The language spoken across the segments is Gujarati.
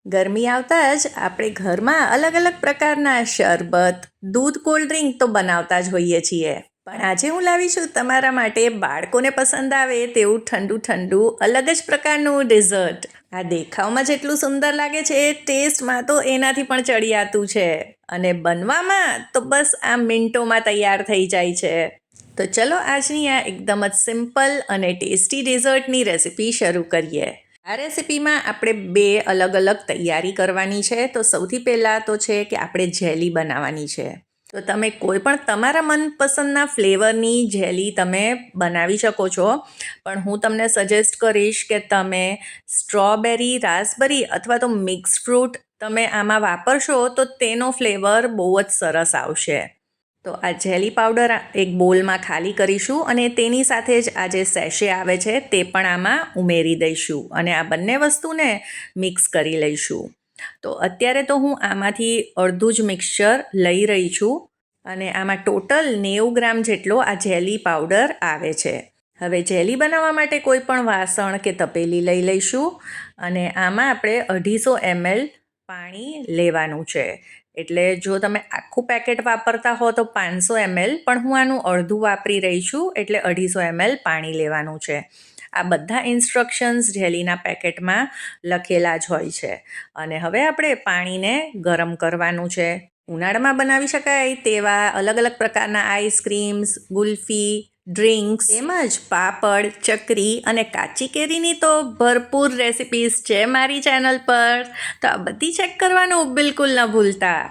ગરમી આવતા જ આપણે ઘરમાં અલગ અલગ પ્રકારના શરબત, દૂધ, કોલ્ડ ડ્રિંક તો બનાવતા જ હોઈએ છીએ. પણ આજે હું લાવી છું તમારા માટે બાળકોને પસંદ આવે તેવું ઠંડુ ઠંડુ અલગ જ પ્રકારનું ડેઝર્ટ. આ દેખાવમાં જેટલું સુંદર લાગે છે, ટેસ્ટમાં તો એનાથી પણ ચડિયાતું છે. અને બનવામાં તો બસ આ મિનિટોમાં તૈયાર થઈ જાય છે. તો ચલો આજની આ એકદમ જ સિમ્પલ અને ટેસ્ટી ડેઝર્ટની રેસિપી શરૂ કરીએ. આ રેસિપીમાં આપણે બે અલગ અલગ તૈયારી કરવાની છે. તો સૌથી પહેલાં તો છે કે આપણે જેલી બનાવવાની છે. તો તમે કોઈ પણ તમારા મનપસંદના ફ્લેવરની જેલી તમે બનાવી શકો છો. પણ હું તમને સજેસ્ટ કરીશ કે તમે સ્ટ્રોબેરી, રાસબેરી અથવા તો મિક્સ ફ્રૂટ તમે આમાં વાપરશો તો તેનો ફ્લેવર બહુ જ સરસ આવશે. તો આ જેલી પાવડર એક બોલમાં ખાલી કરીશું અને તેની સાથે જ આ જે સેશે આવે છે તે પણ આમાં ઉમેરી દઈશું અને આ બંને વસ્તુને મિક્સ કરી લઈશું. તો અત્યારે તો હું આમાંથી અડધું જ મિક્સચર લઈ રહી છું અને આમાં ટોટલ 90 ગ્રામ જેટલો આ જેલી પાવડર આવે છે. હવે જેલી બનાવવા માટે કોઈ પણ વાસણ કે તપેલી લઈ લઈશું અને આમાં આપણે 250 ml પાણી લેવાનું છે. એટલે જો તમે આખું પેકેટ વાપરતા હો તો 500 ml, પણ હું આનું અડધું વાપરી રહી છું એટલે 250 ml પાણી લેવાનું છે. આ બધા ઇન્સ્ટ્રક્શન્સ જેલીના પેકેટમાં લખેલા જ હોય છે. અને હવે આપણે પાણીને ગરમ કરવાનું છે. ઉનાળામાં બનાવી શકાય તેવા અલગ અલગ પ્રકારના આઈસ્ક્રીમ્સ, ગુલ્ફી, ડ્રિંક્સ તેમજ પાપડ, ચકરી અને કાચી કેરીની તો ભરપૂર રેસિપીઝ છે મારી ચેનલ પર. તો આ બધી ચેક કરવાનું બિલકુલ ન ભૂલતા.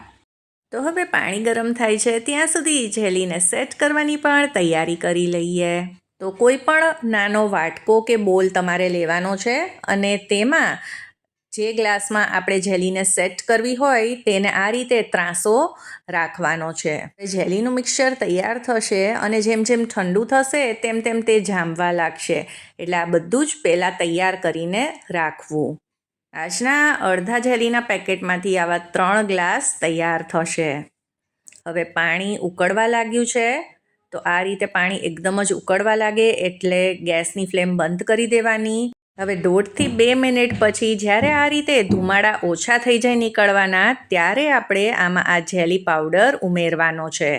તો હવે પાણી ગરમ થાય છે ત્યાં સુધી જેલીને સેટ કરવાની પણ તૈયારી કરી લઈએ. તો કોઈ પણ નાનો વાટકો કે બોલ તમારે લેવાનો છે અને તેમાં જે ગ્લાસમાં આપણે જેલીને સેટ કરવી હોય તેને આ રીતે ત્રાંસો રાખવાનો છે. જેલીનું મિક્સચર તૈયાર થશે અને જેમ જેમ ઠંડુ થશે તેમ તેમ તે જામવા લાગશે. એટલે આ બધું જ પહેલાં તૈયાર કરીને રાખવું. આજના અડધા જેલીના પેકેટમાંથી આવા 3 ગ્લાસ તૈયાર થશે. હવે પાણી ઉકળવા લાગ્યું છે. તો આ રીતે પાણી એકદમ જ ઉકળવા લાગે એટલે ગેસની ફ્લેમ બંધ કરી દેવાની. હવે 1.5 થી 2 મિનિટ પછી જ્યારે આ રીતે ધુમાડા ઓછા થઈ જાય નીકળવાના, ત્યારે આપણે આમાં આ જેલી પાવડર ઉમેરવાનો છે.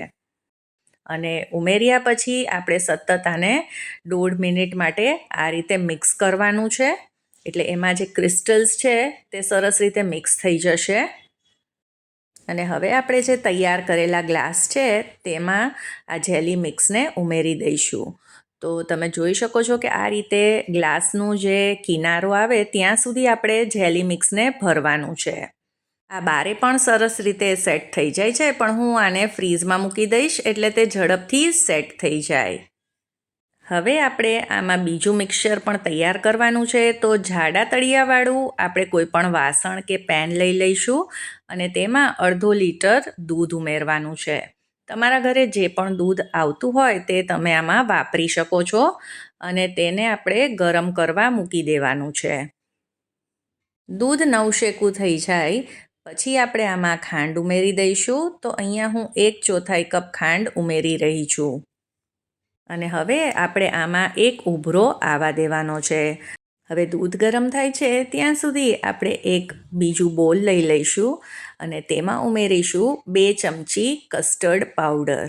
અને ઉમેર્યા પછી આપણે સતત આને 1.5 મિનિટ માટે આ રીતે મિક્સ કરવાનું છે. એટલે એમાં જે ક્રિસ્ટલ્સ છે તે સરસ રીતે મિક્સ થઈ જશે. અને હવે આપણે જે તૈયાર કરેલા ગ્લાસ છે તેમાં આ જેલી મિક્સને ઉમેરી દઈશું. તો તમે જોઈ શકો છો કે આ રીતે ગ્લાસનું જે કિનારો આવે ત્યાં સુધી આપણે જેલી મિક્સને ભરવાનું છે. આ બારે પણ સરસ રીતે સેટ થઈ જાય છે, પણ હું આને ફ્રીઝમાં મૂકી દઈશ એટલે તે ઝડપથી સેટ થઈ જાય. હવે આપણે આમાં બીજું મિક્સચર પણ તૈયાર કરવાનું છે. તો જાડા તળિયાવાળું આપણે કોઈ પણ વાસણ કે પેન લઈ લઈશું અને તેમાં 1/2 લીટર દૂધ ઉમેરવાનું છે. તમારા ઘરે જે પણ દૂધ આવતું હોય તે તમે આમાં વાપરી શકો છો અને તેને આપણે ગરમ કરવા મૂકી દેવાનું છે. દૂધ નવશેકું થઈ જાય પછી આપણે આમાં ખાંડ ઉમેરી દઈશું. તો અહીંયા હું 1/4 કપ ખાંડ ઉમેરી રહી છું. અને હવે આપણે આમાં એક ઉભરો આવવા દેવાનો છે. હવે દૂધ ગરમ થાય છે ત્યાં સુધી આપણે એક બીજું બોલ લઈ લઈશું અને તેમાં ઉમેરીશું 2 ચમચી કસ્ટર્ડ પાવડર.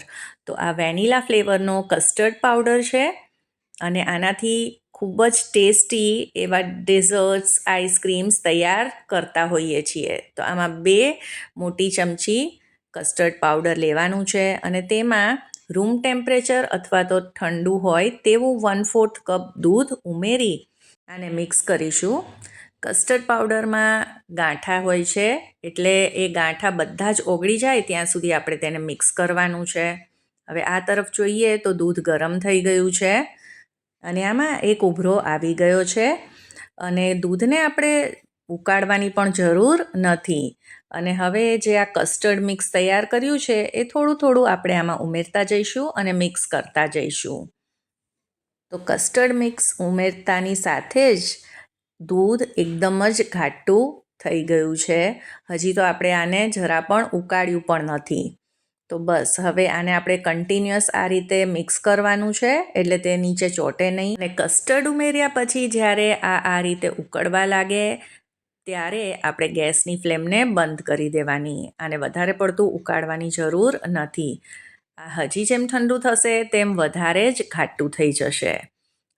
તો આ વેનીલા ફ્લેવરનો કસ્ટર્ડ પાવડર છે અને આનાથી ખૂબ જ ટેસ્ટી એવા ડેઝર્ટ્સ, આઈસ્ક્રીમ્સ તૈયાર કરતા હોઈએ છીએ. તો આમાં 2 મોટી ચમચી કસ્ટર્ડ પાવડર લેવાનું છે અને તેમાં રૂમ ટેમ્પરેચર અથવા તો ઠંડુ હોય તેવું 1/4 કપ દૂધ ઉમેરી આને મિક્સ કરીશું. કસ્ટર્ડ પાવડરમાં ગાંઠા હોય છે એટલે એ ગાંઠા બધા જ ઓગળી જાય ત્યાં સુધી આપણે તેને મિક્સ કરવાનું છે. હવે આ તરફ જોઈએ તો દૂધ ગરમ થઈ ગયું છે અને આમાં એક ઉભરો આવી ગયો છે અને દૂધને આપણે ઉકાળવાની પણ જરૂર નથી. અને હવે જે આ કસ્ટર્ડ મિક્સ તૈયાર કર્યું છે એ થોડું થોડું આપણે આમાં ઉમેરતા જઈશું અને મિક્સ કરતા જઈશું. તો કસ્ટર્ડ મિક્સ ઉમેરતાની સાથે જ દૂધ એકદમ જ ઘાટું થઈ ગયું છે. હજી તો આપણે આને જરા પણ ઉકાળ્યું પણ નથી. તો બસ હવે આને આપણે કન્ટિન્યુઅસ આ રીતે મિક્સ કરવાનું છે એટલે તે નીચે ચોંટે નહીં. અને કસ્ટર્ડ ઉમેર્યા પછી જ્યારે આ રીતે ઉકળવા લાગે ત્યારે આપણે ગેસની ફ્લેમને બંધ કરી દેવાની અને વધારે પડતું ઉકાળવાની જરૂર નથી. આ હજી જેમ ઠંડુ થશે તેમ વધારે જ ઘાટું થઈ જશે.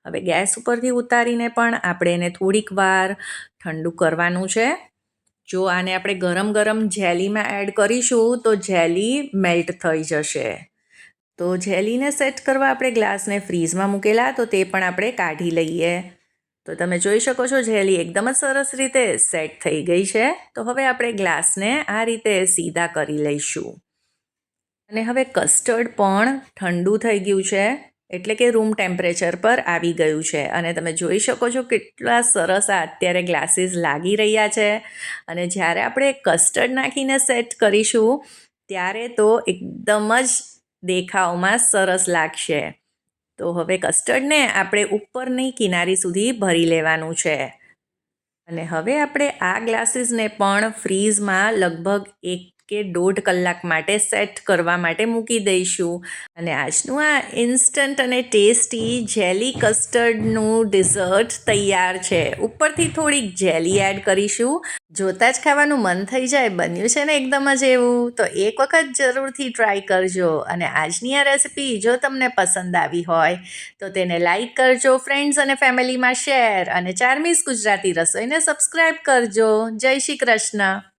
હવે ગેસ ઉપરથી ઉતારીને પણ આપણે એને થોડીક વાર ઠંડુ કરવાનું છે. જો આને આપણે ગરમ ગરમ જેલીમાં એડ કરીશું તો જેલી મેલ્ટ થઈ જશે. તો જેલીને સેટ કરવા આપણે ગ્લાસને ફ્રીઝમાં મૂકેલા તો તે પણ આપણે કાઢી લઈએ. તો તમે જોઈ શકો છો જેલી એકદમ જ સરસ રીતે સેટ થઈ ગઈ છે. તો હવે આપણે ગ્લાસને આ રીતે સીધા કરી લઈશું. અને હવે કસ્ટર્ડ પણ ઠંડુ થઈ ગયું છે, એટલે કે રૂમ ટેમ્પરેચર પર આવી ગયું છે. અને તમે જોઈ શકો છો કેટલા સરસ આ અત્યારે ગ્લાસીસ લાગી રહ્યા છે. અને જ્યારે આપણે કસ્ટર્ડ નાખીને સેટ કરીશું ત્યારે તો એકદમ જ દેખાવમાં સરસ લાગશે. તો હવે કસ્ટર્ડને આપણે ઉપરની કિનારી સુધી ભરી લેવાનું છે. અને હવે આપણે આ ગ્લાસીસને પણ ફ્રીઝમાં લગભગ 1 કે 1.5 કલાક માટે સેટ કરવા માટે મૂકી દઈશું. અને આજનું આ ઇન્સ્ટન્ટ અને ટેસ્ટી જેલી કસ્ટર્ડનું ડિઝર્ટ તૈયાર છે. ઉપરથી થોડીક જેલી એડ કરીશું. જોતાં જ ખાવાનું મન થઈ જાય. બન્યું છે ને એકદમ જ એવું. તો એક વખત જરૂરથી ટ્રાય કરજો. અને આજની આ રેસિપી જો તમને પસંદ આવી હોય તો તેને લાઈક કરજો, ફ્રેન્ડ્સ અને ફેમિલીમાં શેર, અને ચાર્મીસ ગુજરાતી રસોઈને સબસ્ક્રાઈબ કરજો. જય શ્રી કૃષ્ણ.